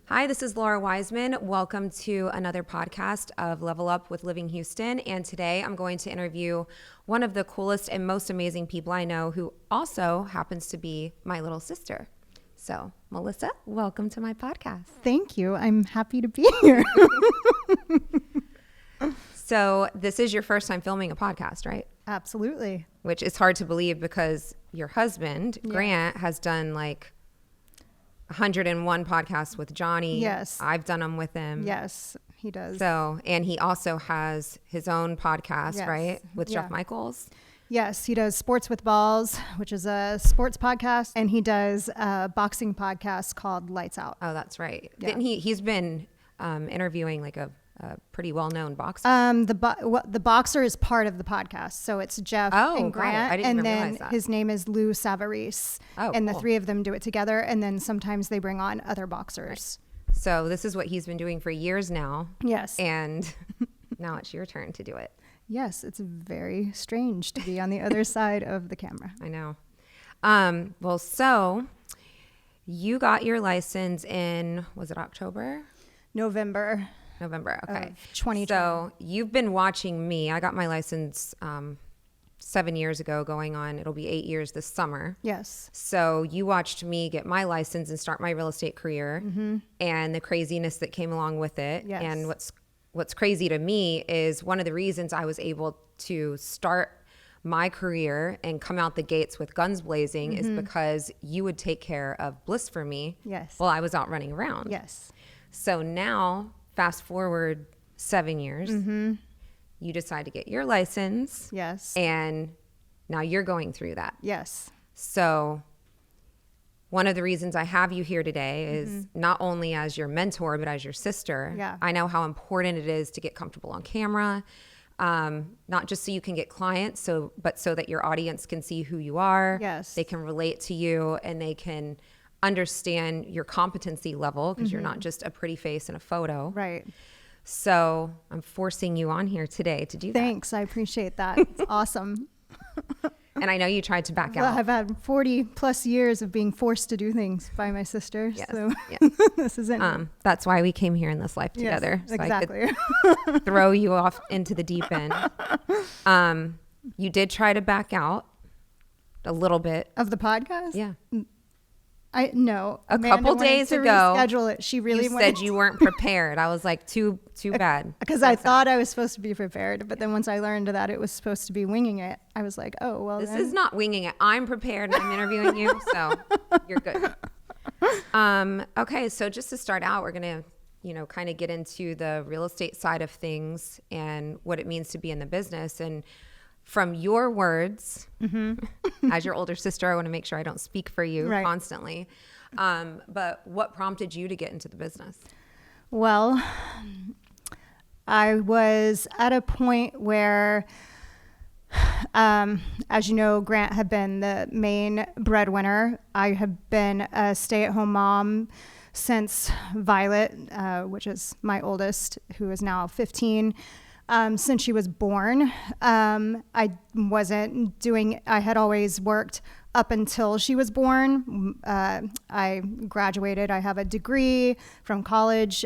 Hi, this is Laura Weisman. Welcome to another podcast of Level Up with Living Houston. And today I'm going to interview one of the coolest and most amazing people I know who also happens to be my little sister. So, Melissa, welcome to my podcast. Thank you. I'm happy to be here. So, this is your first time filming a podcast, right? Absolutely. Which is hard to believe because your husband, Grant, has done like 101 podcasts with Johnny. Yes. I've done them with him. Yes, he does. So, and he also has his own podcast, Yes. right? With Jeff Michaels. Yes, he does Sports with Balls, which is a sports podcast, and he does a boxing podcast called Lights Out. Oh, that's right. Yeah. Didn't he's been interviewing like a pretty well-known boxer. The boxer is part of the podcast, so it's Jeff and Grant, I didn't and even then realize that. his name is Lou Savarese, and cool. the three of them do it together, and then sometimes they bring on other boxers. Right. So this is what he's been doing for years now. Yes. And now it's your turn to do it. Yes, it's very strange to be on the other side of the camera. I know. Well, so you got your license in, was it October? November. Okay. 2020. So you've been watching me. I got my license 7 years ago, going on, it'll be 8 years this summer. Yes. So you watched me get my license and start my real estate career and the craziness that came along with it. Yes. And what's crazy to me is one of the reasons I was able to start my career and come out the gates with guns blazing is because you would take care of Bliss for me. Yes. While I was out running around. Yes. So now, fast forward 7 years, you decide to get your license. Yes. And now you're going through that. Yes. So one of the reasons I have you here today is not only as your mentor, but as your sister. Yeah. I know how important it is to get comfortable on camera, not just so you can get clients, but so that your audience can see who you are. Yes. They can relate to you and they can understand your competency level because you're not just a pretty face in a photo. Right. So I'm forcing you on here today to do that. Thanks. I appreciate that. It's awesome. And I know you tried to back Well, out. I've had 40 plus years of being forced to do things by my sister. Yes. So Yes. this isn't. That's why we came here in this life together. Yes, So exactly. I could throw you off into the deep end. You did try to back out a little bit. Of the podcast? Yeah. No. A Amanda couple wanted days to ago, reschedule it. She really You wanted said you weren't prepared. I was like, too bad. because I thought I was supposed to be prepared, but then once I learned that it was supposed to be winging it, I was like, oh well. This then. is not winging it. I'm prepared and I'm interviewing you, so you're good. Okay, so just to start out, we're gonna, kind of get into the real estate side of things and what it means to be in the business. And from your words, as your older sister, I want to make sure I don't speak for you constantly. But what prompted you to get into the business? Well, I was at a point where, as you know, Grant had been the main breadwinner. I have been a stay-at-home mom since Violet, which is my oldest, who is now 15, since she was born. I had always worked up until she was born. I graduated. I have a degree from college.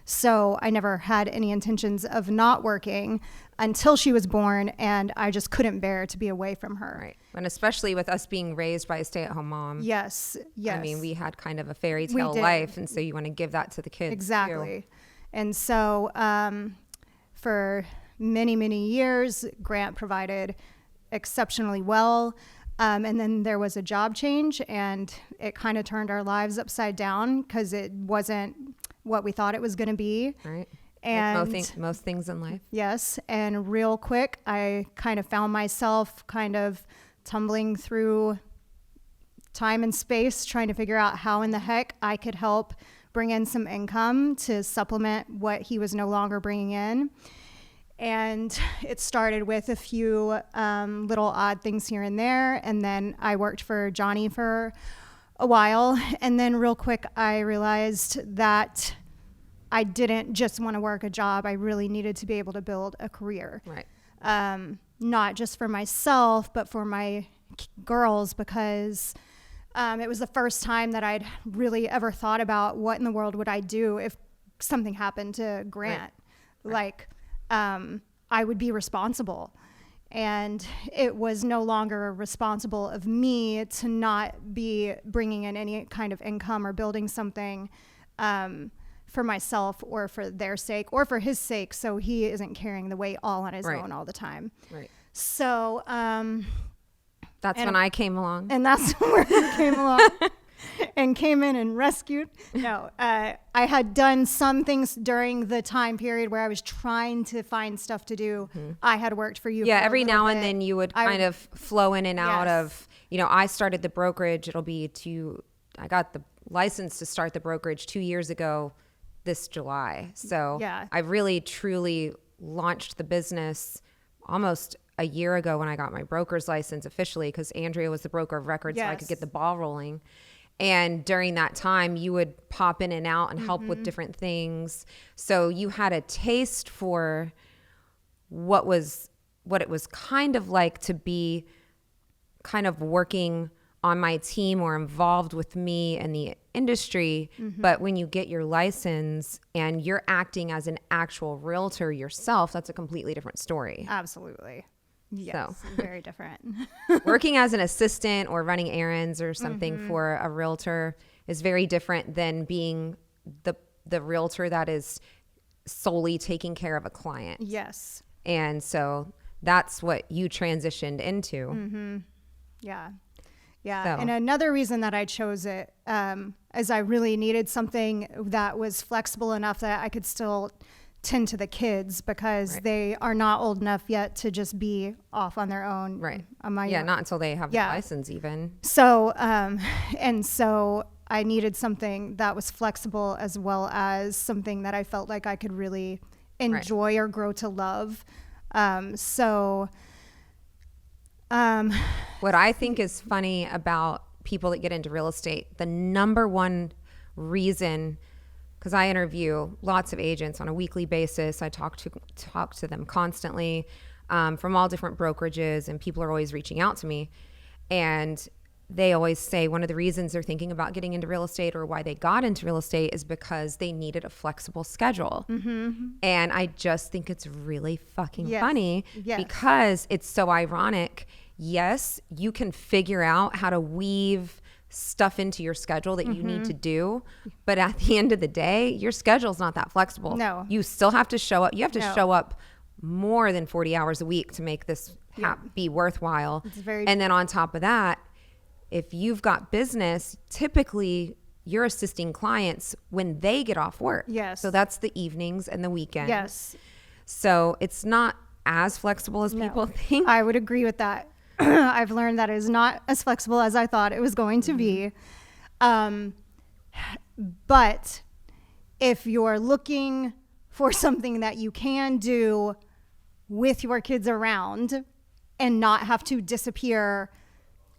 So I never had any intentions of not working until she was born, and I just couldn't bear to be away from her. Right. And especially with us being raised by a stay-at-home mom. Yes. I mean, we had kind of a fairy tale life, and so you want to give that to the kids. Exactly. Too. And so for many, many years, Grant provided exceptionally well. And then there was a job change, and it kind of turned our lives upside down because it wasn't what we thought it was going to be. Right. And like most things in life. Yes. And real quick, I kind of found myself kind of tumbling through time and space, trying to figure out how in the heck I could help bring in some income to supplement what he was no longer bringing in. And it started with a few little odd things here and there. And then I worked for Johnny for a while. And then real quick, I realized that I didn't just want to work a job. I really needed to be able to build a career. Right. Not just for myself, but for my girls, because It was the first time that I'd really ever thought about what in the world would I do if something happened to Grant. Like, I would be responsible. And it was no longer responsible of me to not be bringing in any kind of income or building something for myself or for their sake or for his sake, so he isn't carrying the weight all on his own all the time. Right. So that's when I came along. And that's where you came along and came in and rescued. No, I had done some things during the time period where I was trying to find stuff to do. I had worked for you. Yeah, for every now and bit. then you would kind of flow in and out of, I started the brokerage. I got the license to start the brokerage 2 years ago this July. So I really, truly launched the business almost a year ago when I got my broker's license officially, because Andrea was the broker of record, so I could get the ball rolling. And during that time, you would pop in and out and help with different things. So you had a taste for what it was kind of like to be kind of working on my team or involved with me and the industry. But when you get your license and you're acting as an actual realtor yourself, that's a completely different story. Absolutely. Yes, so. Very different. Working as an assistant or running errands or something for a realtor is very different than being the realtor that is solely taking care of a client. Yes. And so that's what you transitioned into. Yeah. So. And another reason that I chose it is I really needed something that was flexible enough that I could still tend to the kids, because they are not old enough yet to just be off on their own. Right. Not until they have the license even. So, and so I needed something that was flexible as well as something that I felt like I could really enjoy or grow to love. What I think is funny about people that get into real estate, the number one reason, because I interview lots of agents on a weekly basis. I talk to them constantly from all different brokerages, and people are always reaching out to me. And they always say one of the reasons they're thinking about getting into real estate or why they got into real estate is because they needed a flexible schedule. And I just think it's really fucking funny because it's so ironic. Yes, you can figure out how to weave stuff into your schedule that you need to do, but at the end of the day, your schedule's not that flexible. No. You still have to show up. You have to show up more than 40 hours a week to make this be worthwhile. And then on top of that, if you've got business, typically you're assisting clients when they get off work. Yes. So that's the evenings and the weekends. Yes. So it's not as flexible as people think. I would agree with that. I've learned that it is not as flexible as I thought it was going to be. But if you're looking for something that you can do with your kids around and not have to disappear,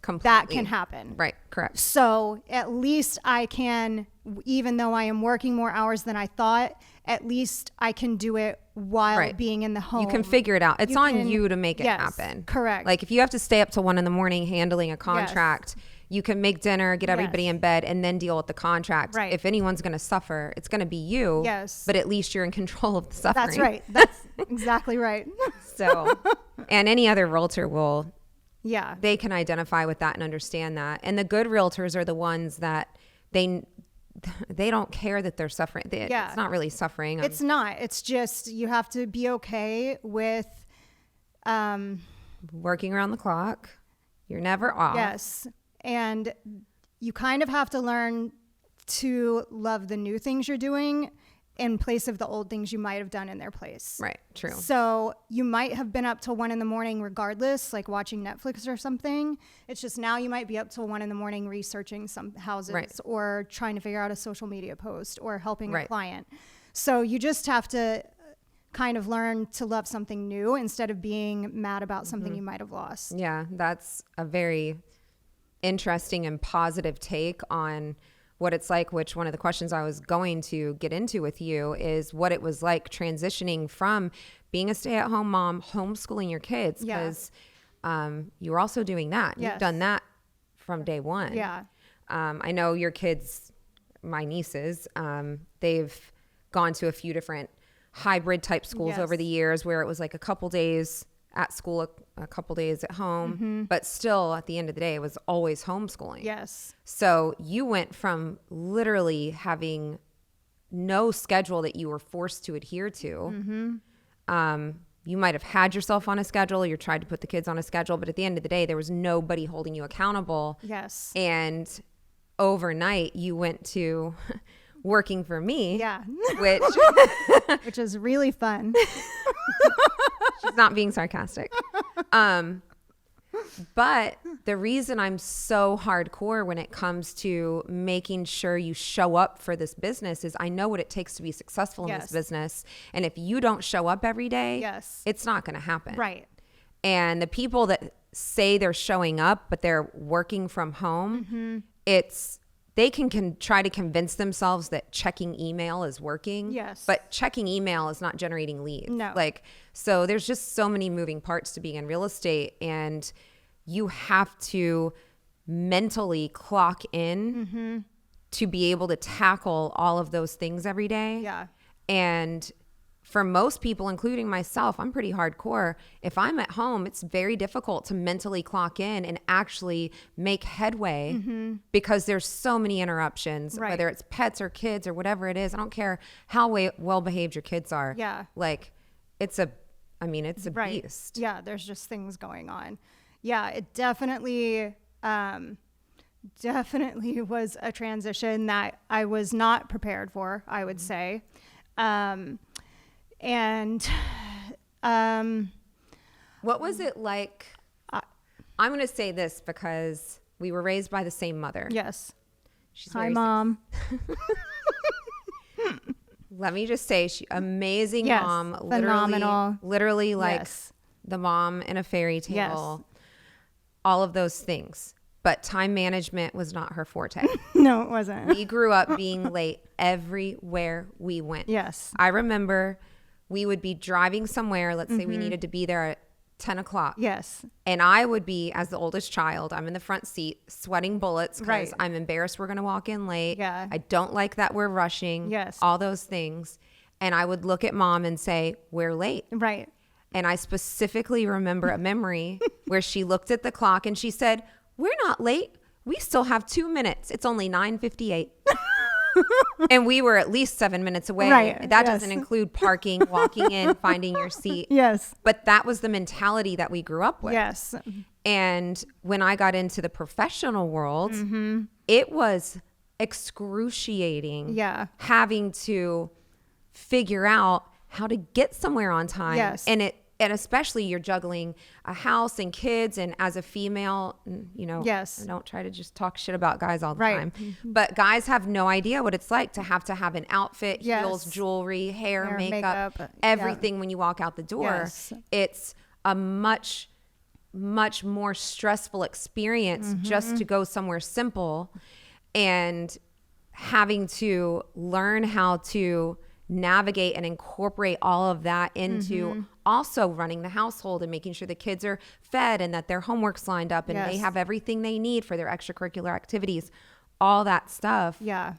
completely. That can happen. Right, correct. So at least I can, even though I am working more hours than I thought, at least I can do it while being in the home. You can figure it out. It's on you to make it happen. Correct. Like if you have to stay up till 1 a.m. handling a contract, you can make dinner, get everybody in bed, and then deal with the contract. Right. If anyone's going to suffer, it's going to be you. Yes. But at least you're in control of the suffering. That's right. That's exactly right. So, and any other realtor will, yeah, they can identify with that and understand that. And the good realtors are the ones that they don't care that they're suffering. It's not really suffering. It's not. It's just you have to be okay with working around the clock. You're never off. Yes. And you kind of have to learn to love the new things you're doing in place of the old things you might have done in their place. Right. True. So you might have been up till 1 a.m. regardless, like watching Netflix or something. It's just now you might be up till 1 a.m. researching some houses or trying to figure out a social media post or helping a client. So you just have to kind of learn to love something new instead of being mad about something you might have lost. Yeah, that's a very interesting and positive take on what it's like, which one of the questions I was going to get into with you is what it was like transitioning from being a stay-at-home mom, homeschooling your kids, because you were also doing that. Yes. You've done that from day one. Yeah. I know your kids, my nieces, they've gone to a few different hybrid type schools over the years where it was like a couple days at school, a couple days at home, but still at the end of the day, it was always homeschooling. Yes. So you went from literally having no schedule that you were forced to adhere to. You might have had yourself on a schedule. You tried to put the kids on a schedule, but at the end of the day, there was nobody holding you accountable. Yes. And overnight, you went to working for me. Yeah. Which Which is really fun. she's not being sarcastic. But the reason I'm so hardcore when it comes to making sure you show up for this business is I know what it takes to be successful in this business. And if you don't show up every day, it's not going to happen. Right. And the people that say they're showing up, but they're working from home, they can try to convince themselves that checking email is working. Yes. But checking email is not generating leads. No. So there's just so many moving parts to being in real estate, and you have to mentally clock in to be able to tackle all of those things every day. Yeah. And for most people, including myself, I'm pretty hardcore. If I'm at home, it's very difficult to mentally clock in and actually make headway because there's so many interruptions, whether it's pets or kids or whatever it is. I don't care how well behaved your kids are. Yeah. It's a beast. Yeah. There's just things going on. Yeah. It definitely was a transition that I was not prepared for, I would say. What was it like? I'm going to say this because we were raised by the same mother. Yes. She's Hi, Mom. Let me just say, amazing Yes, mom. phenomenal. Literally like the mom in a fairy tale. All of those things. But time management was not her forte. No, it wasn't. We grew up being late everywhere we went. Yes. I remember we would be driving somewhere. Let's say we needed to be there at 10 o'clock. Yes. And I would be, as the oldest child, I'm in the front seat sweating bullets because I'm embarrassed we're going to walk in late. Yeah. I don't like that we're rushing. Yes. All those things. And I would look at Mom and say, we're late. Right. And I specifically remember a memory where she looked at the clock and she said, we're not late. We still have 2 minutes. It's only 9:58. And we were at least 7 minutes away. Right. That doesn't include parking, walking in, finding your seat. Yes. But that was the mentality that we grew up with. Yes. And when I got into the professional world, it was excruciating having to figure out how to get somewhere on time. Yes. And especially you're juggling a house and kids, and as a female, I don't try to just talk shit about guys all the time, but guys have no idea what it's like to have an outfit, heels, jewelry, hair, makeup, everything when you walk out the door. Yes. It's a much more stressful experience just to go somewhere simple, and having to learn how to navigate and incorporate all of that into also running the household and making sure the kids are fed and that their homework's lined up and they have everything they need for their extracurricular activities, all that stuff. Yeah.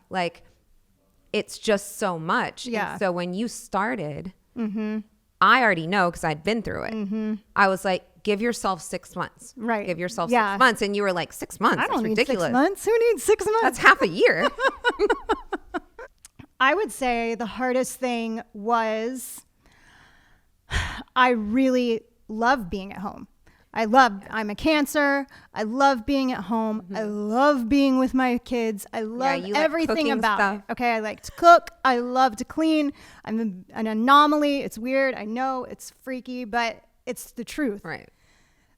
It's just so much. Yeah. And so when you started, I already know because I'd been through it. I was like, give yourself 6 months. Right. Give yourself 6 months. And you were like, 6 months? I don't That's need ridiculous. 6 months. Who needs 6 months? That's half a year. I would say the hardest thing was I really love being at home. I'm a Cancer. I love being at home. I love being with my kids. I love everything about it. Okay. I like to cook. I love to clean. I'm an anomaly. It's weird. I know it's freaky, but it's the truth. Right.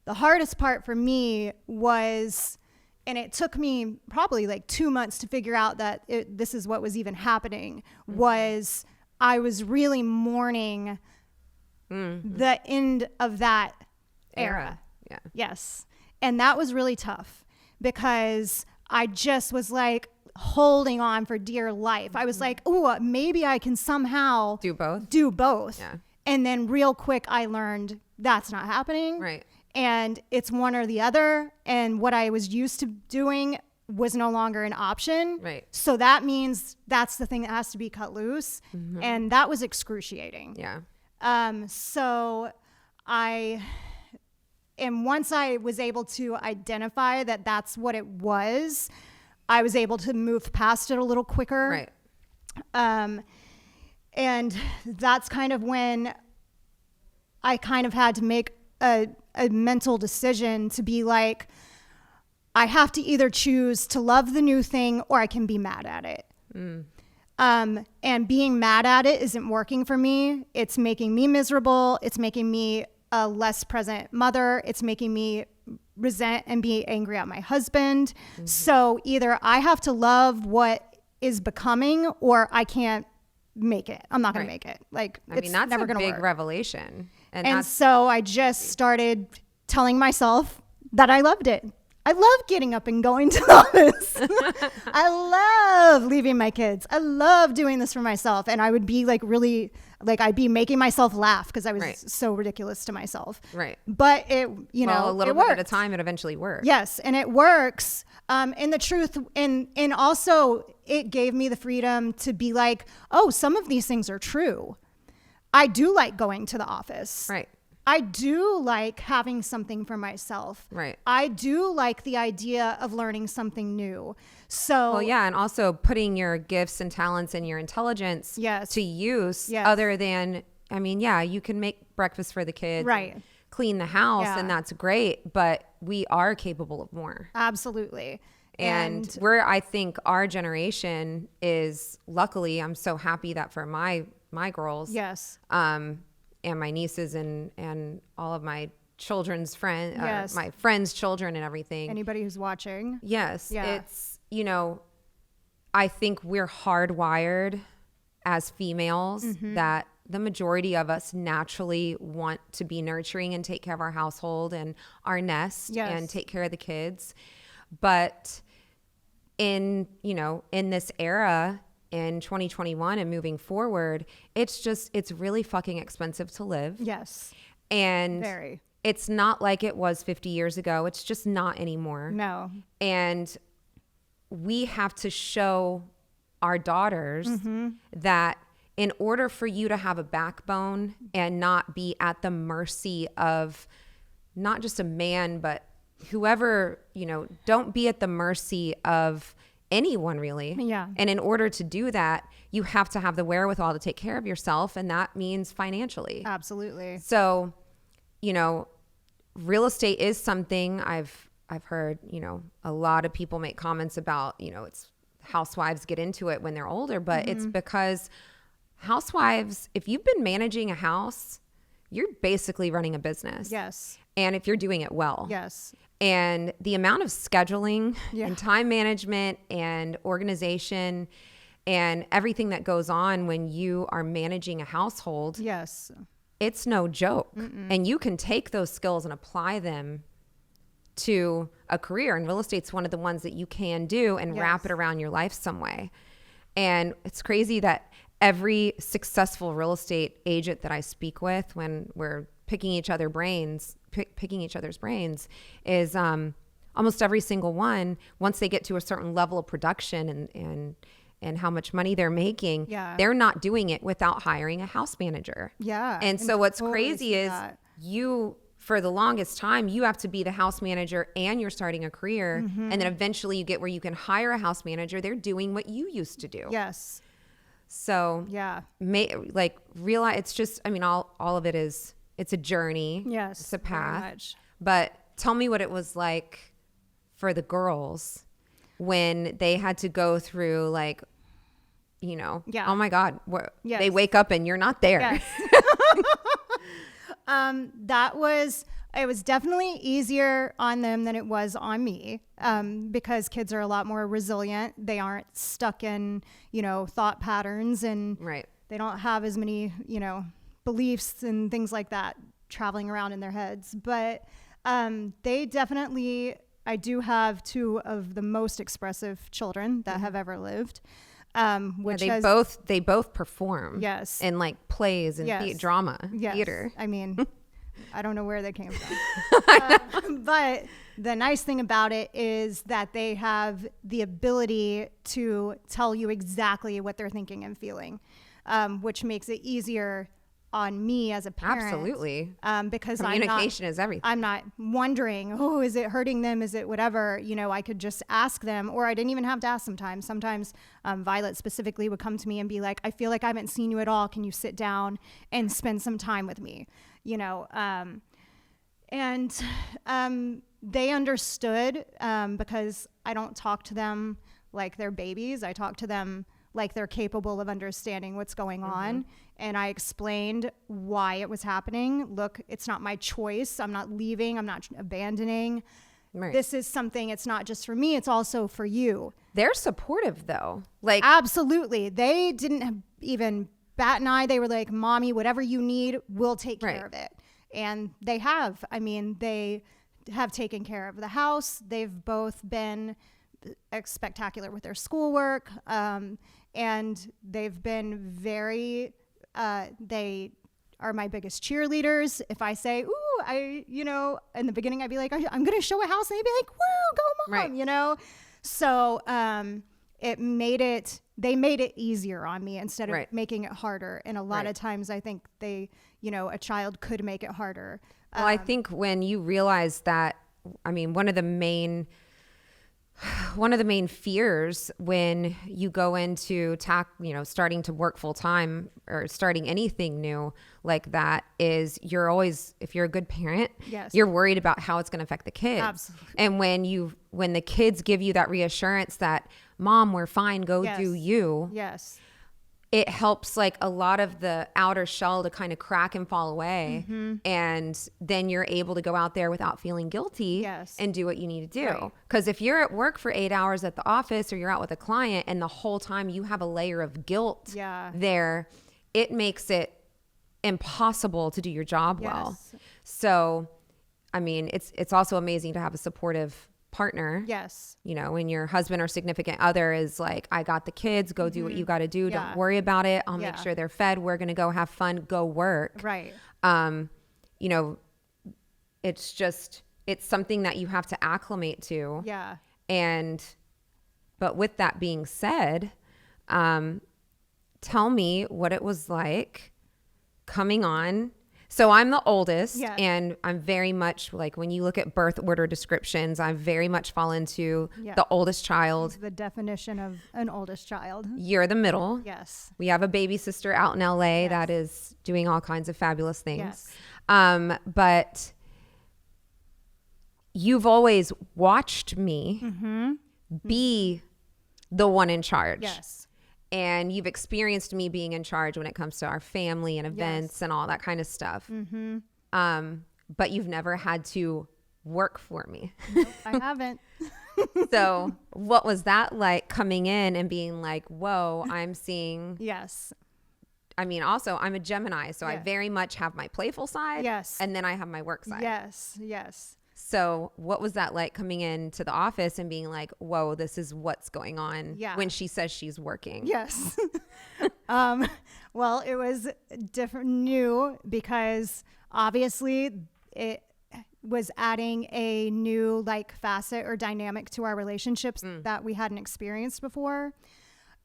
The hardest part for me was, and it took me probably like 2 months to figure out that this is what was even happening, was I was really mourning the end of that era. Yeah. Yes. And that was really tough because I just was like holding on for dear life. I was like, oh, maybe I can somehow do both. Yeah. And then real quick, I learned that's not happening. Right. And it's one or the other. And what I was used to doing was no longer an option. Right. So that means that's the thing that has to be cut loose. And that was excruciating. Yeah. And once I was able to identify that that's what it was, I was able to move past it a little quicker. Right. And that's kind of when I kind of had to make a mental decision to be like, I have to either choose to love the new thing or I can be mad at it. And being mad at it isn't working for me. It's making me miserable. It's making me a less present mother. It's making me resent and be angry at my husband. So either I have to love what is becoming or I can't make it. I'm not going to make it. Like, I mean, that's never a going to big work. revelation. And so I just started telling myself that I loved it. I love getting up and going to the office. I love leaving my kids. I love doing this for myself. And I would be like really, like I'd be making myself laugh because I was so ridiculous to myself. Right. But it, you know, a little it bit worked. at a time, it eventually works. Yes. And it works. And the truth, and also it gave me the freedom to be like, oh, some of these things are true. I do like going to the office. Right. I do like having something for myself. Right. I do like the idea of learning something new. So, Well, yeah, and also putting your gifts and talents and your intelligence to use other than, I mean, yeah, you can make breakfast for the kids. Right. Clean the house, and that's great, but we are capable of more. Absolutely. And I think our generation is, luckily, I'm so happy that for my girls. Yes. And my nieces and all of my children's friends, Yes. my friends' children and everything. Anybody who's watching. Yes. Yeah. It's, you know, I think we're hardwired as females that the majority of us naturally want to be nurturing and take care of our household and our nest and take care of the kids. But in this era, in 2021 and moving forward, it's really fucking expensive to live. Yes. And very. It's not like it was 50 years ago. It's just not anymore. No. And we have to show our daughters that in order for you to have a backbone and not be at the mercy of not just a man, but whoever, don't be at the mercy of anyone really. Yeah. And in order to do that, you have to have the wherewithal to take care of yourself. And that means financially. Absolutely. So, real estate is something I've heard, a lot of people make comments about, it's housewives get into it when they're older, but it's because housewives, if you've been managing a house, you're basically running a business. Yes. And if you're doing it well. Yes. And the amount of scheduling and time management and organization and everything that goes on when you are managing a household. Yes. It's no joke. And you can take those skills and apply them to a career. And real estate's one of the ones that you can do and wrap it around your life some way. And it's crazy that every successful real estate agent that I speak with when we're picking each other's brains is almost every single one, once they get to a certain level of production and how much money they're making, they're not doing it without hiring a house manager. Yeah. And so what's crazy is you, for the longest time, you have to be the house manager and you're starting a career. And then eventually you get where you can hire a house manager. They're doing what you used to do. Yes. So realize it's just, I mean, all of it is, it's a journey. Yes. It's a path. Very much. But tell me what it was like for the girls when they had to go through oh my God, they wake up and you're not there. Yes. It was definitely easier on them than it was on me, because kids are a lot more resilient. They aren't stuck in, thought patterns, and they don't have as many, beliefs and things like that traveling around in their heads. But they definitely, I do have two of the most expressive children that have ever lived. They both perform. Yes. In plays and drama, theater. I mean, I don't know where they came from. But the nice thing about it is that they have the ability to tell you exactly what they're thinking and feeling, which makes it easier on me as a parent. Absolutely. Because communication is everything. I'm not wondering, oh, is it hurting them? Is it whatever? You know, I could just ask them, or I didn't even have to ask sometimes. Sometimes Violet specifically would come to me and be like, I feel like I haven't seen you at all. Can you sit down and spend some time with me? You know, they understood because I don't talk to them like they're babies. I talk to them like they're capable of understanding what's going on. And I explained why it was happening. Look, it's not my choice. I'm not leaving. I'm not abandoning. Right. This is something, it's not just for me, it's also for you. They're supportive though. Like absolutely. They didn't even bat an eye. They were like, Mommy, whatever you need, we'll take care of it. And they have. I mean, they have taken care of the house. They've both been spectacular with their schoolwork. And they've been very, they are my biggest cheerleaders. If I say, ooh, in the beginning, I'd be like, I'm going to show a house. And they'd be like, woo, go Mom, you know? So, they made it easier on me instead of making it harder. And a lot of times I think a child could make it harder. Well, I think when you realize that, I mean, one of the main fears when you go into starting to work full time or starting anything new like that is you're always, if you're a good parent, you're worried about how it's going to affect the kids. Absolutely. And when the kids give you that reassurance that Mom, we're fine, go do you. Yes. It helps like a lot of the outer shell to kind of crack and fall away. Mm-hmm. And then you're able to go out there without feeling guilty and do what you need to do. Because if you're at work for 8 hours at the office or you're out with a client and the whole time you have a layer of guilt there, it makes it impossible to do your job well. So, I mean, it's also amazing to have a supportive partner. Yes. You know, when your husband or significant other is like, I got the kids, go do what you got to do. Don't worry about it. I'll make sure they're fed. We're going to go have fun, go work. Right. It's something that you have to acclimate to. Yeah. But with that being said, tell me what it was like coming on. So I'm the oldest and I'm very much like when you look at birth order descriptions, I very much fall into the oldest child. The definition of an oldest child. You're the middle. Yes. We have a baby sister out in LA that is doing all kinds of fabulous things. Yes. But you've always watched me be the one in charge. Yes. And you've experienced me being in charge when it comes to our family and events and all that kind of stuff. Mm-hmm. But you've never had to work for me. Nope, I haven't. So what was that like coming in and being like, whoa, I'm seeing. Yes. I mean, also I'm a Gemini, so I very much have my playful side. Yes. And then I have my work side. Yes. Yes. So what was that like coming into the office and being like, whoa, this is what's going on when she says she's working? Yes. Well, it was new because obviously it was adding a new like facet or dynamic to our relationships that we hadn't experienced before.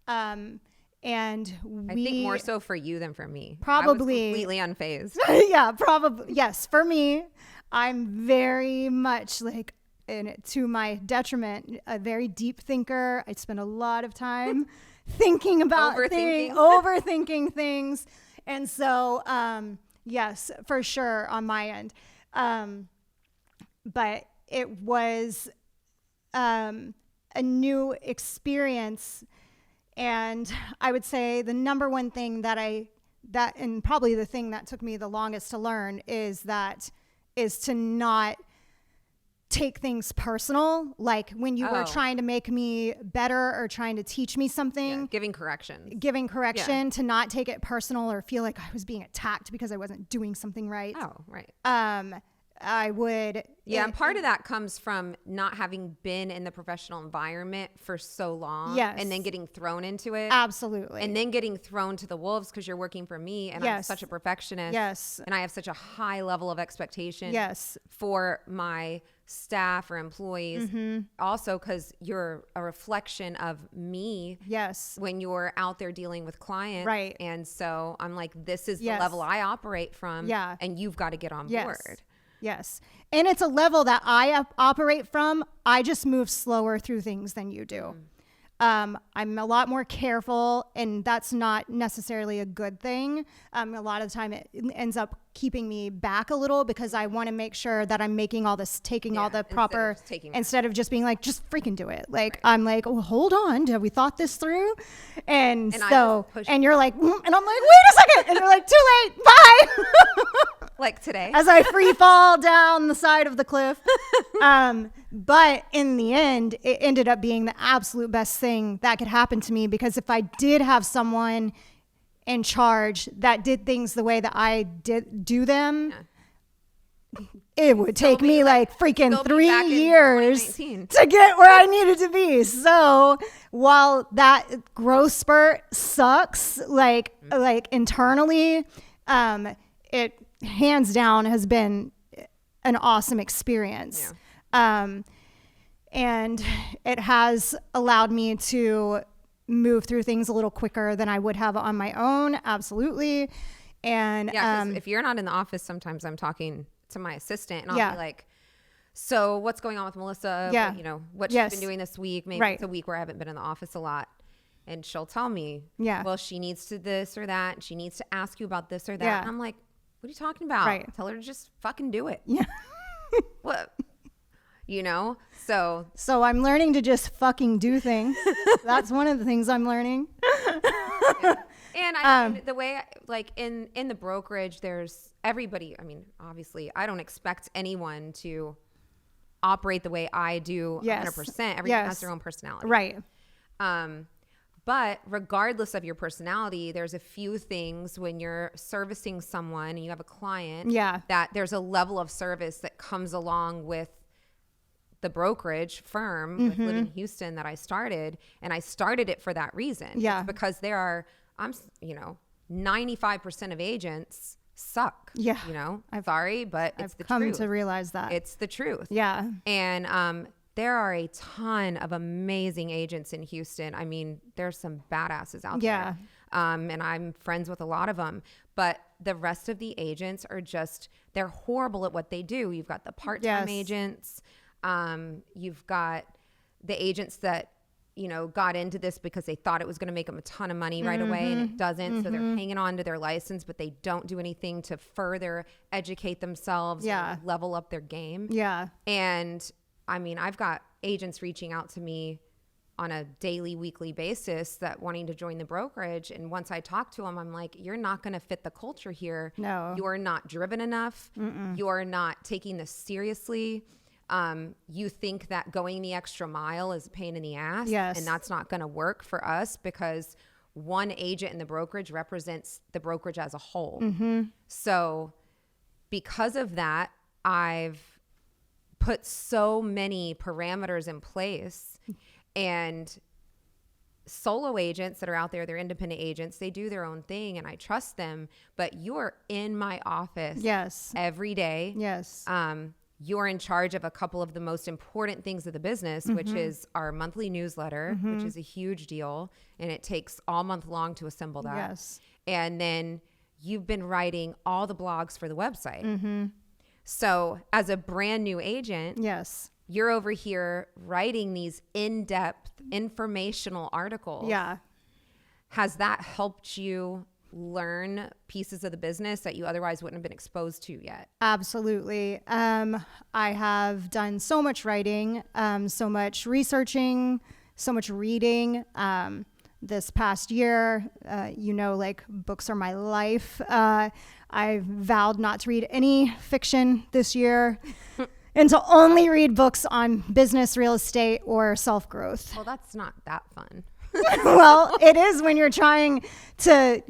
And I think more so for you than for me. Probably. I was completely unfazed. Yeah, probably. Yes, for me. I'm very much like, to my detriment, a very deep thinker. I spend a lot of time thinking about overthinking things. And so, yes, for sure on my end. But it was a new experience. And I would say the number one thing and probably the thing that took me the longest to learn is to not take things personal. Like when you were trying to make me better or trying to teach me something. Giving correction, to not take it personal or feel like I was being attacked because I wasn't doing something right. Oh, right. I would. Yeah, and part of that comes from not having been in the professional environment for so long. Yes. And then getting thrown into it. Absolutely. And then getting thrown to the wolves because you're working for me and I'm such a perfectionist. Yes. And I have such a high level of expectation for my staff or employees. Also because you're a reflection of me when you're out there dealing with clients. Right. And so I'm like, this is the level I operate from. Yeah. And you've got to get on board. Yes. And it's a level that I operate from. I just move slower through things than you do. I'm a lot more careful, and that's not necessarily a good thing. A lot of the time it ends up keeping me back a little because I want to make sure that I'm making all this, taking all the proper, instead of just being like, just freaking do it. Like, I'm like, oh, hold on. Have we thought this through? And so, and you're like, and I'm like, wait a second. And you're like, too late. Bye. Like today. As I free fall down the side of the cliff. But in the end, it ended up being the absolute best thing that could happen to me, because if I did have someone in charge that did things the way that I did do them, it would take me like freaking 3 years to get where I needed to be. So while that growth spurt sucks, like internally, it hands down has been an awesome experience. And it has allowed me to move through things a little quicker than I would have on my own. Absolutely. And if you're not in the office, sometimes I'm talking to my assistant and I'll be like, so what's going on with Melissa? What she's been doing this week. Maybe it's a week where I haven't been in the office a lot. And she'll tell me, well, she needs to this or that. And she needs to ask you about this or that. And I'm like, what are you talking about? Tell her to just fucking do it. What? So I'm learning to just fucking do things. That's one of the things I'm learning. And I mean, the way, like in the brokerage, there's everybody. I mean, obviously, I don't expect anyone to operate the way I do 100%. Everyone has their own personality. Right. But regardless of your personality, there's a few things when you're servicing someone and you have a client that there's a level of service that comes along with the brokerage firm with Live in Houston that I started. And I started it for that reason. It's because 95% of agents suck. I'm sorry, but it's the truth. I've come to realize that. It's the truth. Yeah. And there are a ton of amazing agents in Houston. I mean, there's some badasses out there. And I'm friends with a lot of them. But the rest of the agents are they're horrible at what they do. You've got the part-time agents. You've got the agents that, got into this because they thought it was going to make them a ton of money right away, and it doesn't. So they're hanging on to their license, but they don't do anything to further educate themselves or level up their game. And I mean, I've got agents reaching out to me on a daily, weekly basis that wanting to join the brokerage. And once I talk to them, I'm like, you're not going to fit the culture here. No. You're not driven enough. You're not taking this seriously. You think that going the extra mile is a pain in the ass. And that's not going to work for us because one agent in the brokerage represents the brokerage as a whole. So because of that, I've put so many parameters in place, and solo agents that are out there, they're independent agents, they do their own thing and I trust them, but you're in my office every day. You're in charge of a couple of the most important things of the business, which is our monthly newsletter, which is a huge deal. And it takes all month long to assemble that. And then you've been writing all the blogs for the website. So as a brand new agent, you're over here writing these in-depth informational articles. Has that helped you learn pieces of the business that you otherwise wouldn't have been exposed to yet? Absolutely. I have done so much writing, so much researching, so much reading. This past year, like books are my life. I vowed not to read any fiction this year and to only read books on business, real estate, or self-growth. Well, that's not that fun. Well, it is when you're trying to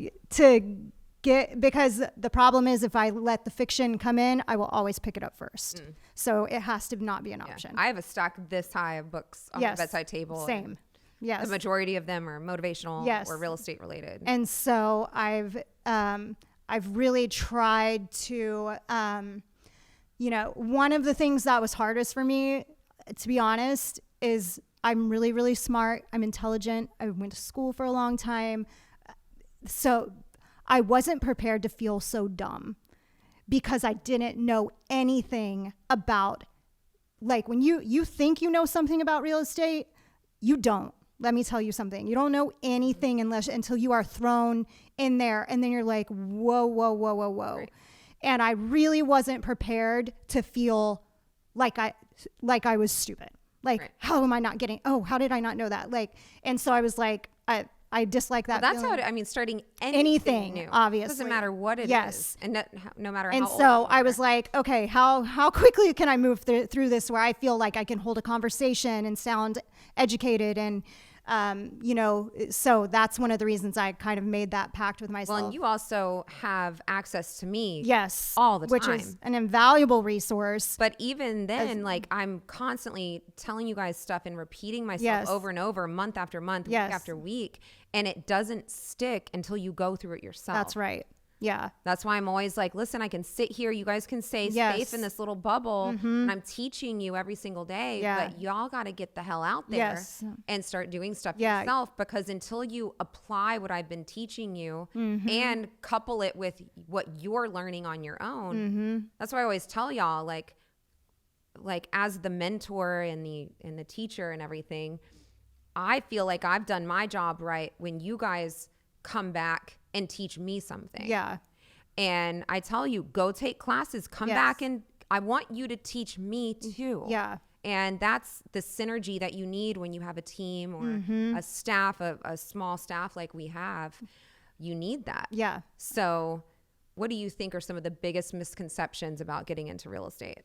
because the problem is if I let the fiction come in, I will always pick it up first. So it has to not be an option. I have a stack this high of books on the bedside table. Same. Yes. The majority of them are motivational or real estate related. And so I've really tried to, one of the things that was hardest for me, to be honest, is I'm really, really smart. I'm intelligent. I went to school for a long time. So I wasn't prepared to feel so dumb because I didn't know anything about, like, when you think you know something about real estate, you don't. Let me tell you something. You don't know anything until you are thrown in there, and then you're like, whoa, whoa, whoa, whoa, whoa. Right. And I really wasn't prepared to feel like I was stupid. Like, how am I not getting, how did I not know that? Like, and so I was like, I dislike that. Well, that's how starting anything new. Obviously. Doesn't matter what it is. And no matter how old. And so I was like, okay, how quickly can I move through this where I feel like I can hold a conversation and sound educated and, so that's one of the reasons I kind of made that pact with myself. Well, and you also have access to me. Yes. All the time. Which is an invaluable resource. But even then, I'm constantly telling you guys stuff and repeating myself over and over, month after month, week after week. And it doesn't stick until you go through it yourself. That's right. Yeah. That's why I'm always like, listen, I can sit here. You guys can stay safe in this little bubble. And I'm teaching you every single day. But y'all got to get the hell out there and start doing stuff yourself. Because until you apply what I've been teaching you and couple it with what you're learning on your own, that's why I always tell y'all, like as the mentor and the teacher and everything, I feel like I've done my job right when you guys come back and teach me something. Yeah. And I tell you, go take classes, come back, and I want you to teach me too. Yeah. And that's the synergy that you need when you have a team or a staff, a small staff like we have. You need that. Yeah. So what do you think are some of the biggest misconceptions about getting into real estate?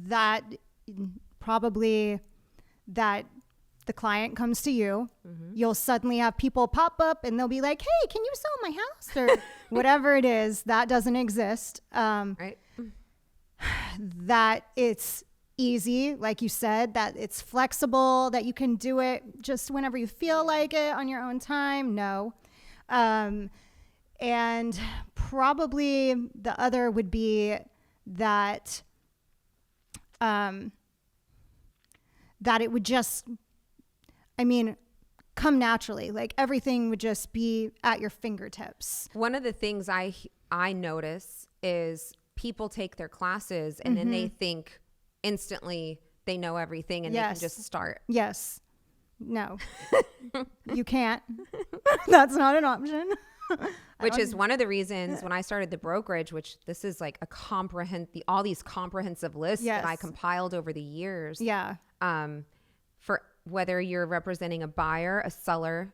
That probably that the client comes to you, you'll suddenly have people pop up and they'll be like, hey, can you sell my house? Or whatever it is, that doesn't exist. Right. That it's easy, like you said, that it's flexible, that you can do it just whenever you feel like it on your own time. No. And probably the other would be that, that it would just, come naturally. Like everything would just be at your fingertips. One of the things I notice is people take their classes and then they think instantly they know everything and they can just start. Yes. No, you can't. That's not an option. Which is one of the reasons when I started the brokerage, which this is like all these comprehensive lists that I compiled over the years. Yeah. For whether you're representing a buyer, a seller,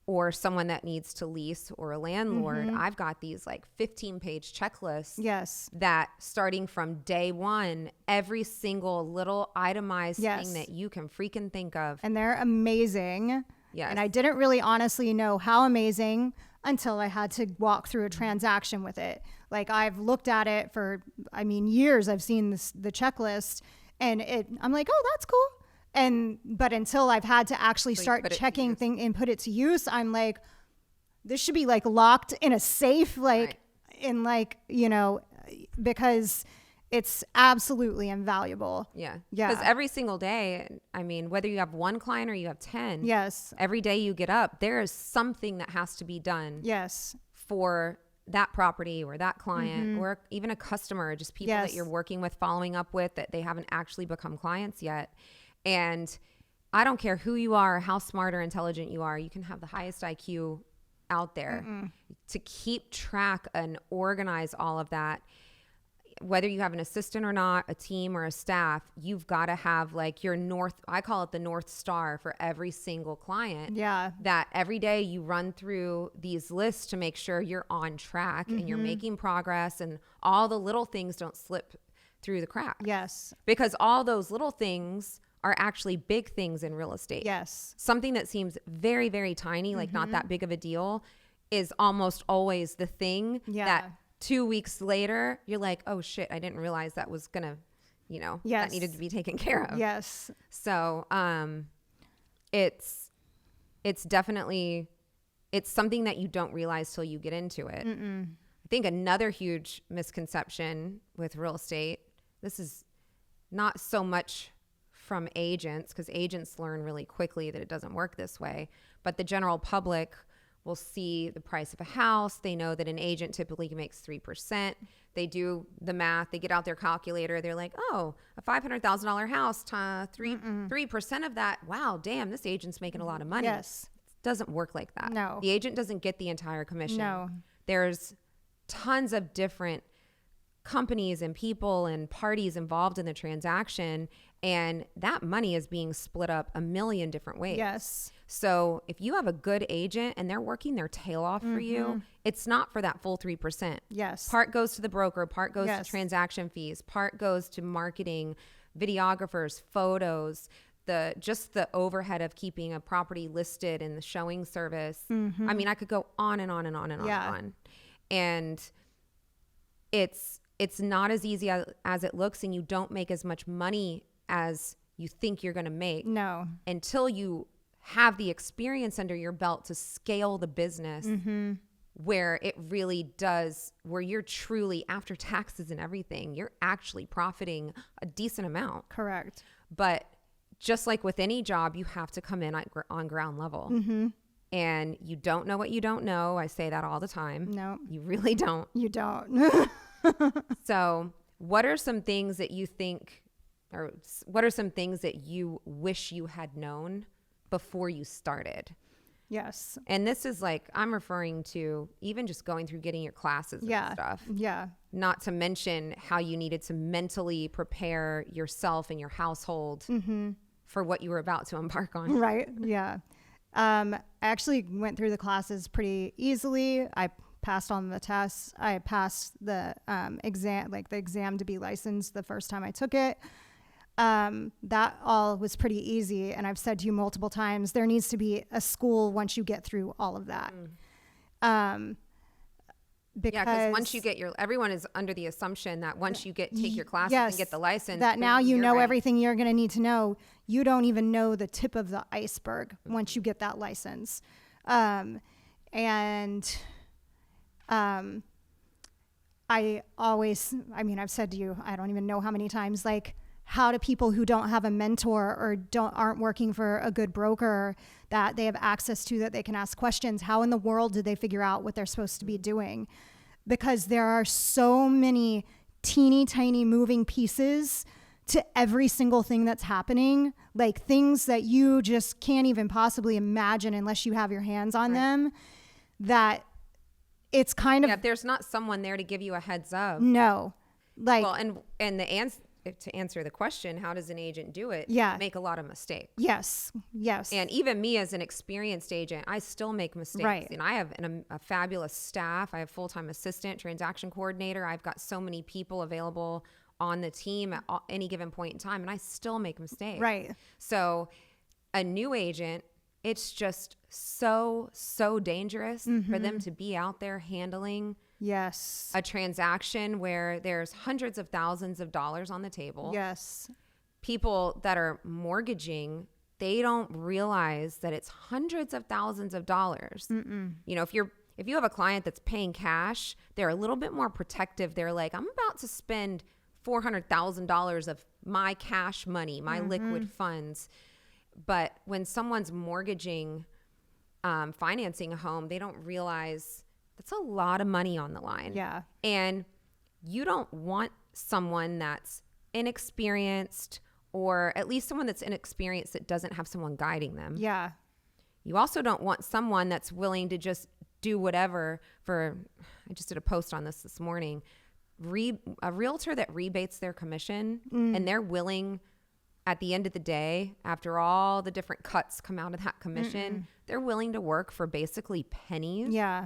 or someone that needs to lease or a landlord, I've got these like 15-page checklists. Yes. That starting from day one, every single little itemized thing that you can freaking think of. And they're amazing. Yes. And I didn't really honestly know how amazing until I had to walk through a transaction with it. Like I've looked at it for, years. I've seen the checklist and I'm like, oh, that's cool. But until I've had to actually start checking things and put it to use, I'm like, this should be like locked in a safe, because it's absolutely invaluable. Yeah. Yeah. Because every single day, whether you have one client or you have 10, every day you get up, there is something that has to be done. Yes. For that property or that client or even a customer, just people that you're working with, following up with, that they haven't actually become clients yet. And I don't care who you are, how smart or intelligent you are, you can have the highest IQ out there. To keep track and organize all of that, whether you have an assistant or not, a team or a staff, you've got to have like your I call it the North Star for every single client. Yeah. That every day you run through these lists to make sure you're on track and you're making progress and all the little things don't slip through the cracks. Yes. Because all those little things are actually big things in real estate. Yes. Something that seems very, very tiny, like not that big of a deal, is almost always the thing Yeah. that 2 weeks later, you're like, oh shit, I didn't realize that was gonna, you know, Yes. that needed to be taken care of. Yes. So it's definitely, it's something that you don't realize till you get into it. I think another huge misconception with real estate, this is not so much from agents, because agents learn really quickly that it doesn't work this way, but the general public will see the price of a house. They know that an agent typically makes 3%. They do the math. They get out their calculator. They're like, oh, a $500,000 house, 3% of that. Wow, damn, this agent's making a lot of money. Yes. It doesn't work like that. No. The agent doesn't get the entire commission. No. There's tons of different companies and people and parties involved in the transaction, and that money is being split up a million different ways. Yes. So if you have a good agent and they're working their tail off for you, it's not for that full 3%. Yes. Part goes to the broker, part goes Yes. to transaction fees, part goes to marketing, videographers, photos, just the overhead of keeping a property listed and the showing service. I mean, I could go on and on and on and on Yeah. and on. And it's not as easy as it looks, and you don't make as much money as you think you're going to make No. until you have the experience under your belt to scale the business where it really does, where you're truly, after taxes and everything, you're actually profiting a decent amount. Correct. But just like with any job, you have to come in on ground level. And you don't know what you don't know. I say that all the time. No. You really don't. You don't. So what are some things that you think, or what are some things that you wish you had known before you started? Yes. And this is like, I'm referring to even just going through getting your classes and Yeah. stuff. Yeah. Not to mention how you needed to mentally prepare yourself and your household for what you were about to embark on. Right. Yeah. I actually went through the classes pretty easily. I passed on the tests. I passed the exam, like the exam to be licensed the first time I took it. That all was pretty easy. And I've said to you multiple times, there needs to be a school once you get through all of that. Because once you get everyone is under the assumption that once you take your classes yes, and get the license, that now you you're know ready. everything you're going to need to know. You don't even know the tip of the iceberg once you get that license. I mean, I've said to you, I don't even know how many times, like, how do people who don't have a mentor or aren't working for a good broker that they have access to, that they can ask questions, how in the world did they figure out what they're supposed to be doing? Because there are so many teeny tiny moving pieces to every single thing that's happening, like things that you just can't even possibly imagine unless you have your hands on them, that it's kind of, there's not someone there to give you a heads up. no, like, Well, and the answer to answer the question, how does an agent do it? Yeah. Make a lot of mistakes. yes. And even me as an experienced agent, I still make mistakes. Right. And I have a fabulous staff. I have full-time assistant, transaction coordinator. I've got so many people available on the team at any given point in time, and I still make mistakes. Right. So a new agent, it's just so dangerous for them to be out there handling Yes. a transaction where there's hundreds of thousands of dollars on the table. Yes. People that are mortgaging, they don't realize that it's hundreds of thousands of dollars. You know, if you have a client that's paying cash, they're a little bit more protective. They're like, I'm about to spend $400,000 of my cash money, my liquid funds. But when someone's mortgaging, financing a home, they don't realize that's a lot of money on the line. Yeah. And you don't want someone that's inexperienced, or at least someone that's inexperienced that doesn't have someone guiding them. Yeah. You also don't want someone that's willing to just do whatever I just did a post on this morning, a realtor that rebates their commission and they're willing at the end of the day, after all the different cuts come out of that commission, they're willing to work for basically pennies. Yeah.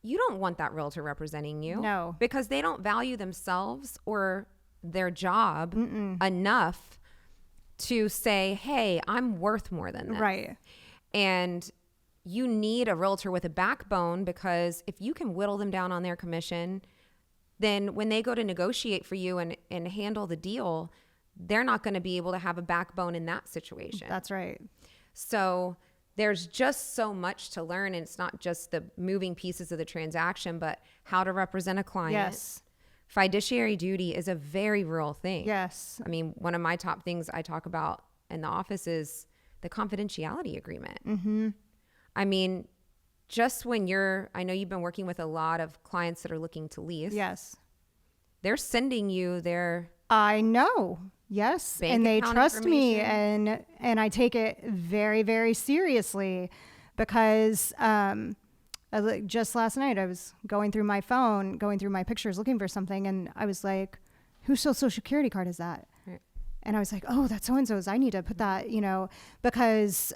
You don't want that realtor representing you. No. Because they don't value themselves or their job enough to say, hey, I'm worth more than this. Right. And you need a realtor with a backbone, because if you can whittle them down on their commission, then when they go to negotiate for you and handle the deal, they're not going to be able to have a backbone in that situation. That's right. So there's just so much to learn, and it's not just the moving pieces of the transaction, but how to represent a client. Yes. Fiduciary duty is a very real thing. Yes. I mean, one of my top things I talk about in the office is the confidentiality agreement. Mm-hmm. I mean, just when I know you've been working with a lot of clients that are looking to lease. Yes. They're sending you their I know. Yes. bank And they account trust me, information. and I take it very, very seriously, because just last night I was going through my phone, going through my pictures, looking for something, and I was like, whose social security card is that? Right. And I was like, oh, that's so-and-so's. I need to put that, because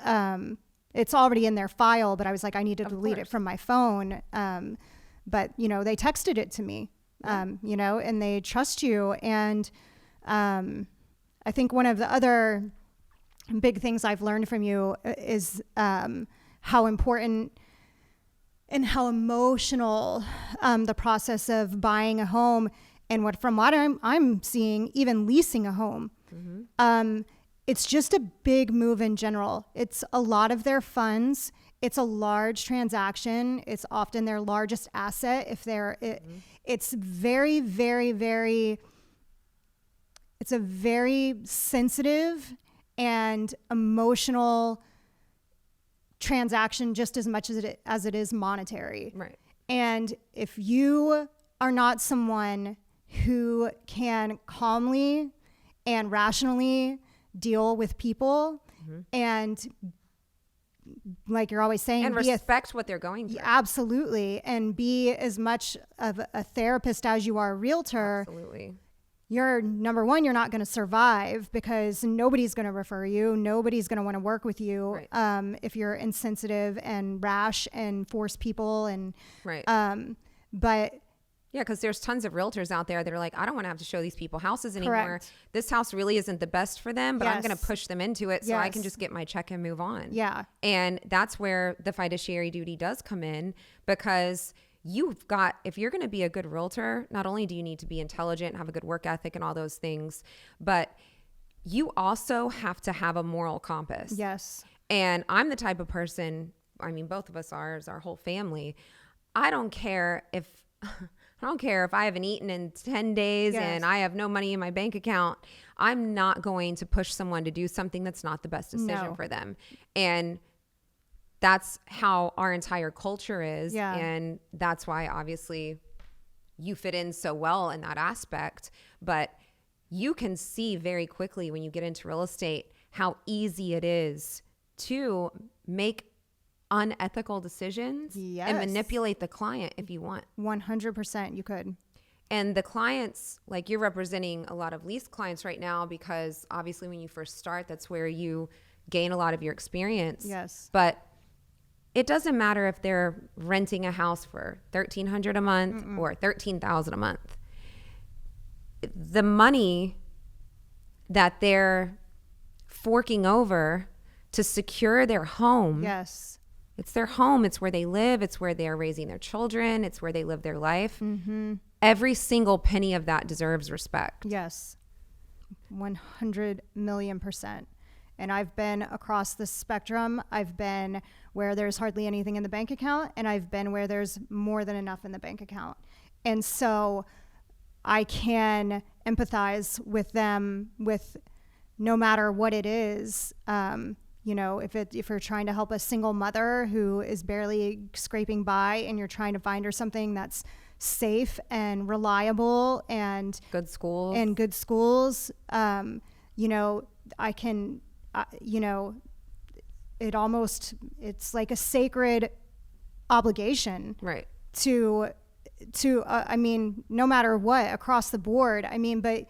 it's already in their file, but I was like, I need to delete it from my phone. But, they texted it to me, and they trust you. And I think one of the other big things I've learned from you is how important and how emotional the process of buying a home, and from what I'm seeing, even leasing a home. Mm-hmm. It's just a big move in general. It's a lot of their funds. It's a large transaction. It's often their largest asset. It's very, very, very, it's a very sensitive and emotional transaction, just as much as it is monetary. Right. And if you are not someone who can calmly and rationally deal with people, mm-hmm. and like you're always saying, and respect what they're going through. Absolutely. And be as much of a therapist as you are a realtor. Absolutely. You're number one, you're not going to survive, because nobody's going to refer you. Nobody's going to want to work with you. Right. If you're insensitive and rash and force people right. But yeah, because there's tons of realtors out there that are like, I don't want to have to show these people houses anymore. Correct. This house really isn't the best for them, but Yes. I'm going to push them into it so Yes. I can just get my check and move on. Yeah. And that's where the fiduciary duty does come in, because if you're going to be a good realtor, not only do you need to be intelligent, have a good work ethic and all those things, but you also have to have a moral compass. Yes. And I'm the type of person, I mean, both of us are, as our whole family. I don't care if I haven't eaten in 10 days Yes. and I have no money in my bank account. I'm not going to push someone to do something that's not the best decision for them. And that's how our entire culture is. Yeah. And that's why obviously you fit in so well in that aspect. But you can see very quickly when you get into real estate how easy it is to make unethical decisions. Yes. And manipulate the client if you want. 100% you could. And the clients, like you're representing a lot of lease clients right now, because obviously when you first start, that's where you gain a lot of your experience. Yes. But it doesn't matter if they're renting a house for $1,300 a month or $13,000 a month. The money that they're forking over to secure their home. Yes. It's their home. It's where they live. It's where they're raising their children. It's where they live their life. Mm-hmm. Every single penny of that deserves respect. Yes. 100 million %. And I've been across the spectrum. I've been where there's hardly anything in the bank account, and I've been where there's more than enough in the bank account. And so I can empathize with them with no matter what it is. If you're trying to help a single mother who is barely scraping by, and you're trying to find her something that's safe and reliable and good schools, I can, it's like a sacred obligation, right? To no matter what, across the board. But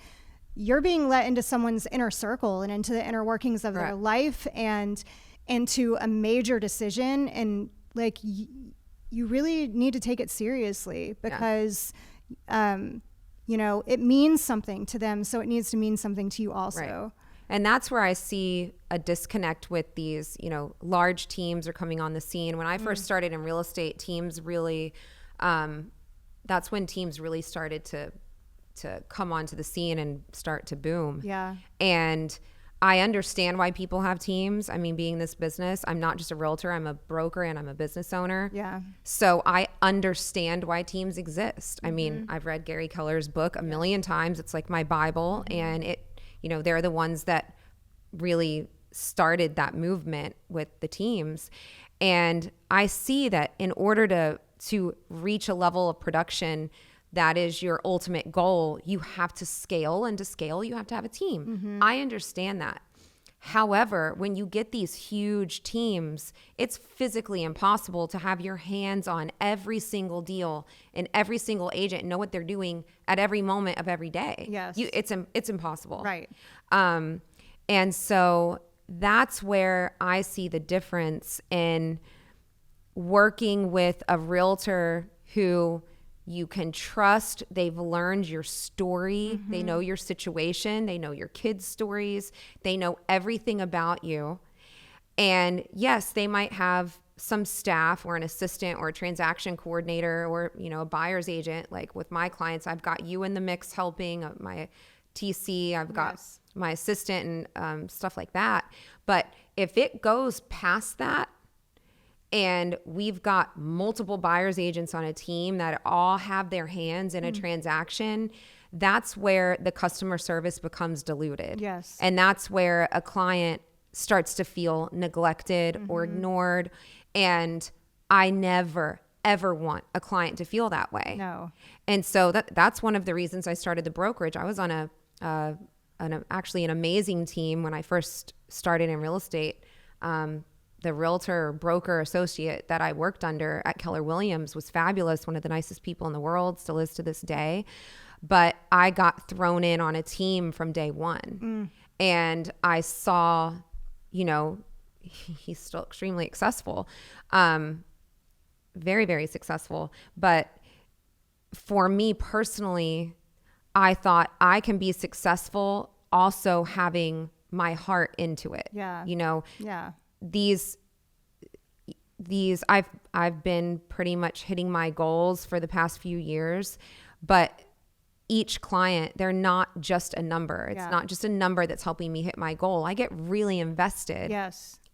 you're being let into someone's inner circle and into the inner workings of their life and into a major decision. And like, you really need to take it seriously, because, it means something to them. So it needs to mean something to you also. Right. And that's where I see a disconnect with these, you know, large teams are coming on the scene. When I first started in real estate, teams really, that's when teams really started to come onto the scene and start to boom. Yeah. And I understand why people have teams. I mean, being this business, I'm not just a realtor, I'm a broker and I'm a business owner. Yeah. So I understand why teams exist. I mean, I've read Gary Keller's book a million times. It's like my Bible. And it, you know, they're the ones that really started that movement with the teams. And I see that in order to reach a level of production that is your ultimate goal, you have to scale, and to scale, you have to have a team. I understand that. However, when you get these huge teams, it's physically impossible to have your hands on every single deal and every single agent and know what they're doing at every moment of every day. Yes. It's impossible. Right. And so that's where I see the difference in working with a realtor who you can trust. They've learned your story. They know your situation. They know your kids' stories. They know everything about you. And yes, they might have some staff or an assistant or a transaction coordinator or, you know, a buyer's agent. Like with my clients, I've got you in the mix helping my TC. I've got my assistant and stuff like that. But if it goes past that, and we've got multiple buyer's agents on a team that all have their hands in a transaction, that's where the customer service becomes diluted. Yes. And that's where a client starts to feel neglected or ignored. And I never, ever want a client to feel that way. No. And so that's one of the reasons I started the brokerage. I was on actually an amazing team when I first started in real estate. The realtor, broker, associate that I worked under at Keller Williams was fabulous, one of the nicest people in the world, still is to this day. But I got thrown in on a team from day one. And I saw, you know, he's still extremely successful, very, very successful. But for me personally, I thought I can be successful also having my heart into it. Yeah. You know, Yeah. these I've been pretty much hitting my goals for the past few years, but each client, they're not just a number. It's not just a number that's helping me hit my goal. I get really invested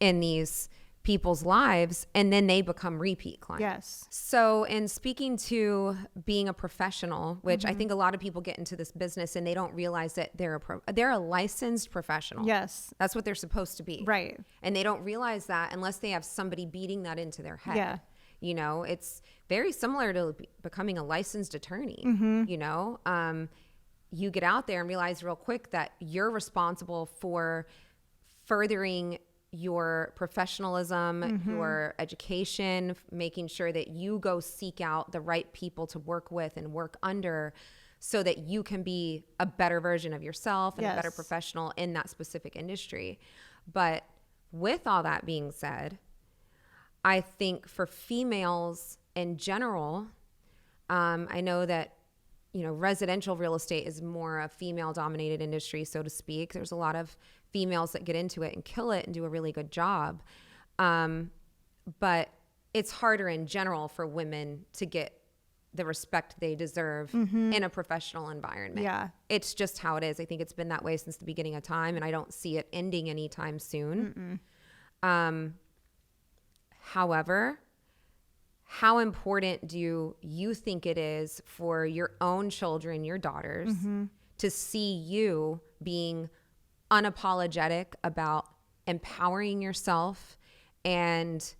in these people's lives, and then they become repeat clients. Yes. So in speaking to being a professional, which I think a lot of people get into this business and they don't realize that they're a licensed professional. Yes. That's what they're supposed to be. Right. And they don't realize that unless they have somebody beating that into their head. Yeah. You know, it's very similar to becoming a licensed attorney. You know, you get out there and realize real quick that you're responsible for furthering your professionalism, your education, making sure that you go seek out the right people to work with and work under so that you can be a better version of yourself and a better professional in that specific industry. But with all that being said, I think for females in general, I know that, you know, residential real estate is more a female dominated industry, so to speak. There's a lot of females that get into it and kill it and do a really good job. But it's harder in general for women to get the respect they deserve in a professional environment. Yeah. It's just how it is. I think it's been that way since the beginning of time, and I don't see it ending anytime soon. However, how important do you think it is for your own children, your daughters, to see you being unapologetic about empowering yourself and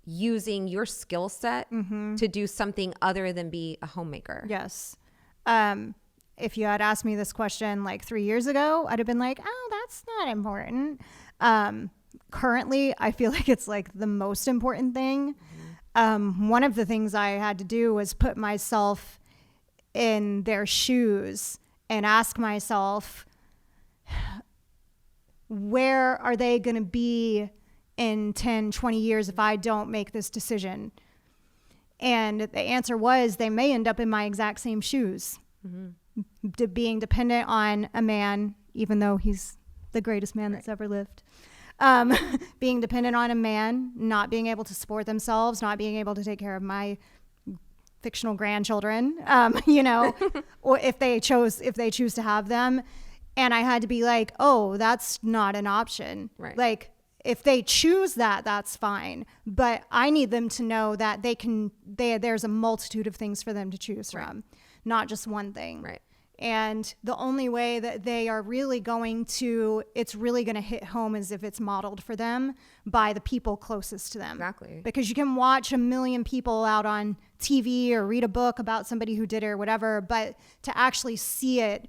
using your skill set to do something other than be a homemaker? Yes. If you had asked me this question like 3 years ago, I'd have been like, oh, that's not important. Currently, I feel like it's like the most important thing. One of the things I had to do was put myself in their shoes and ask myself, where are they going to be in 10, 20 years if I don't make this decision? And the answer was they may end up in my exact same shoes, being dependent on a man even though he's the greatest man that's ever lived. Being dependent on a man, not being able to support themselves, not being able to take care of my fictional grandchildren, or if they choose to have them. And I had to be like, oh, that's not an option. Right. Like, if they choose that, that's fine. But I need them to know that there's a multitude of things for them to choose from, not just one thing. Right. And the only way that they are really it's really going to hit home is if it's modeled for them by the people closest to them. Exactly. Because you can watch a million people out on TV or read a book about somebody who did it or whatever, but to actually see it,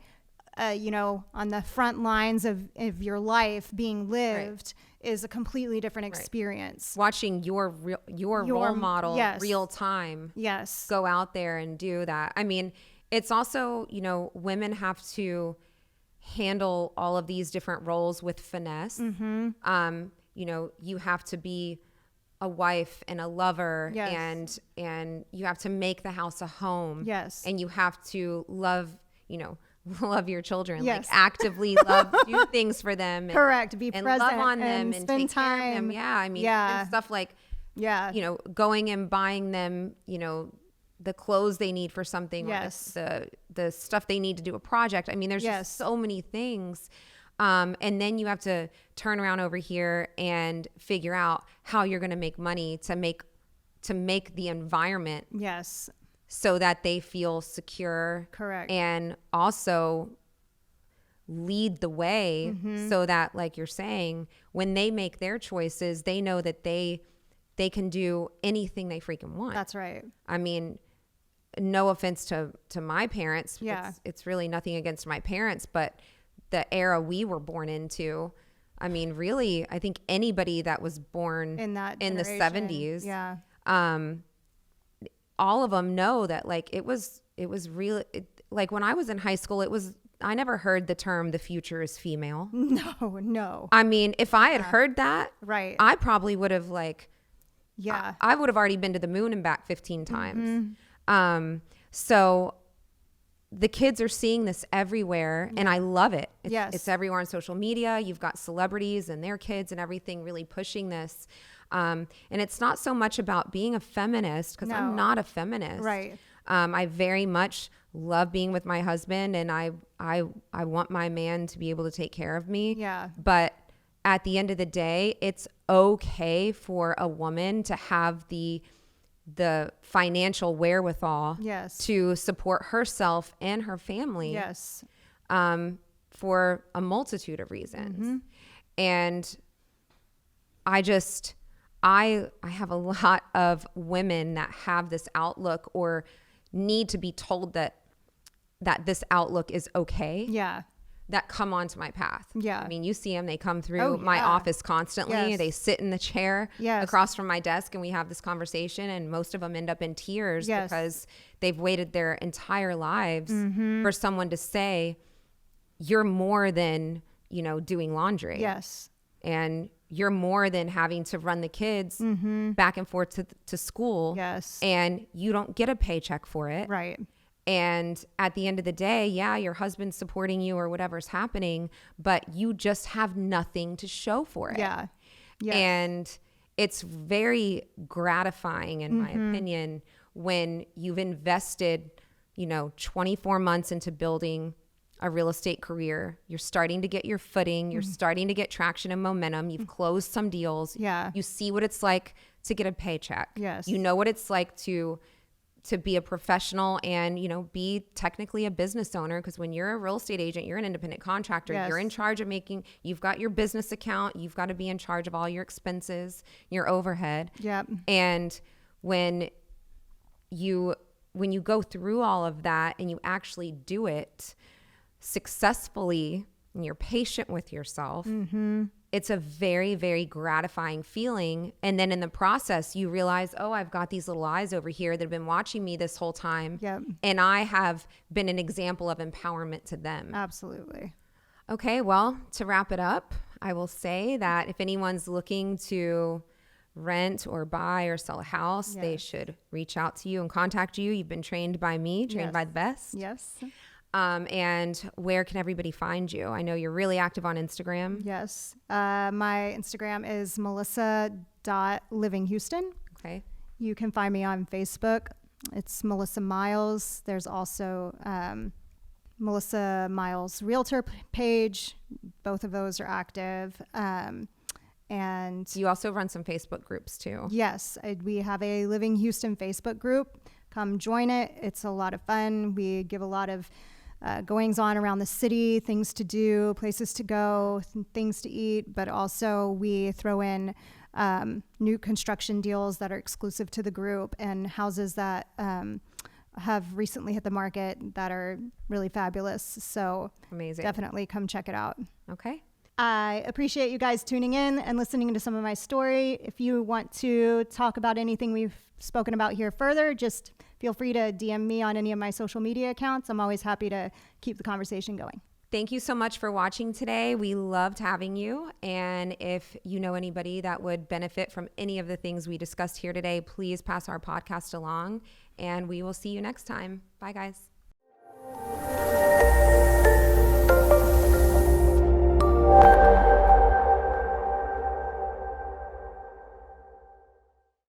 on the front lines of your life being lived is a completely different experience. Watching your role model real time go out there and do that. I mean, it's also, women have to handle all of these different roles with finesse. Mm-hmm. You have to be a wife and a lover, and you have to make the house a home. Yes. And you have to love your children, like actively do things for them. Correct. Be and present love on them and spend take time. care of them. Yeah. I mean, and stuff like, going and buying them, the clothes they need for something, or the stuff they need to do a project. I mean, there's just so many things. And then you have to turn around over here and figure out how you're going to make money to make the environment so that they feel secure. Correct. And also lead the way so that, like you're saying, when they make their choices, they know that they can do anything they freaking want. That's right. I mean, no offense to my parents. Yeah. It's really nothing against my parents, but the era we were born into, I mean, really, I think anybody that was born in the 70s, all of them know that, like, it was real. Like, when I was in high school, I never heard the term "the future is female." No. I mean, if I had heard that, I probably would have I would have already been to the moon and back 15 times. So the kids are seeing this everywhere, and I love it. It's everywhere on social media. You've got celebrities and their kids and everything really pushing this. And it's not so much about being a feminist, because I'm not a feminist. Right. I very much love being with my husband, and I want my man to be able to take care of me. Yeah. But at the end of the day, it's okay for a woman to have the financial wherewithal to support herself and her family. Yes. For a multitude of reasons. And I have a lot of women that have this outlook, or need to be told that this outlook is okay. Yeah. That come onto my path. Yeah. I mean, you see them, they come through my office constantly. Yes. They sit in the chair across from my desk, and we have this conversation, and most of them end up in tears because they've waited their entire lives for someone to say, you're more than, doing laundry. Yes. And you're more than having to run the kids back and forth to school. Yes. And you don't get a paycheck for it. Right. And at the end of the day, your husband's supporting you or whatever's happening, but you just have nothing to show for it. Yeah. Yes. And it's very gratifying, in my opinion, when you've invested, 24 months into building a real estate career. You're starting to get your footing. You're starting to get traction and momentum. You've closed some deals. Yeah. You see what it's like to get a paycheck. Yes. You know what it's like to be a professional and, be technically a business owner. Because when you're a real estate agent, you're an independent contractor. Yes. You're in charge of you've got your business account. You've got to be in charge of all your expenses, your overhead. Yep. And when you go through all of that and you actually do it successfully, and you're patient with yourself, it's a very, very gratifying feeling. And then in the process, you realize, oh, I've got these little eyes over here that have been watching me this whole time. Yep. And I have been an example of empowerment to them. Absolutely. Okay, well, to wrap it up, I will say that if anyone's looking to rent or buy or sell a house, they should reach out to you and contact you. You've been trained by me, trained by the best. Yes. And where can everybody find you? I know you're really active on Instagram. Yes. My Instagram is melissa.livinghouston. Okay. You can find me on Facebook. It's Melissa Miles. There's also Melissa Miles Realtor page. Both of those are active. And you also run some Facebook groups too. Yes, we have a Living Houston Facebook group. Come join it. It's a lot of fun. We give a lot of goings on around the city, things to do, places to go, things to eat, but also we throw in new construction deals that are exclusive to the group and houses that have recently hit the market that are really fabulous. So amazing. Definitely come check it out. Okay. I appreciate you guys tuning in and listening to some of my story. If you want to talk about anything we've spoken about here further, just feel free to DM me on any of my social media accounts. I'm always happy to keep the conversation going. Thank you so much for watching today. We loved having you. And if you know anybody that would benefit from any of the things we discussed here today, please pass our podcast along, and we will see you next time. Bye, guys.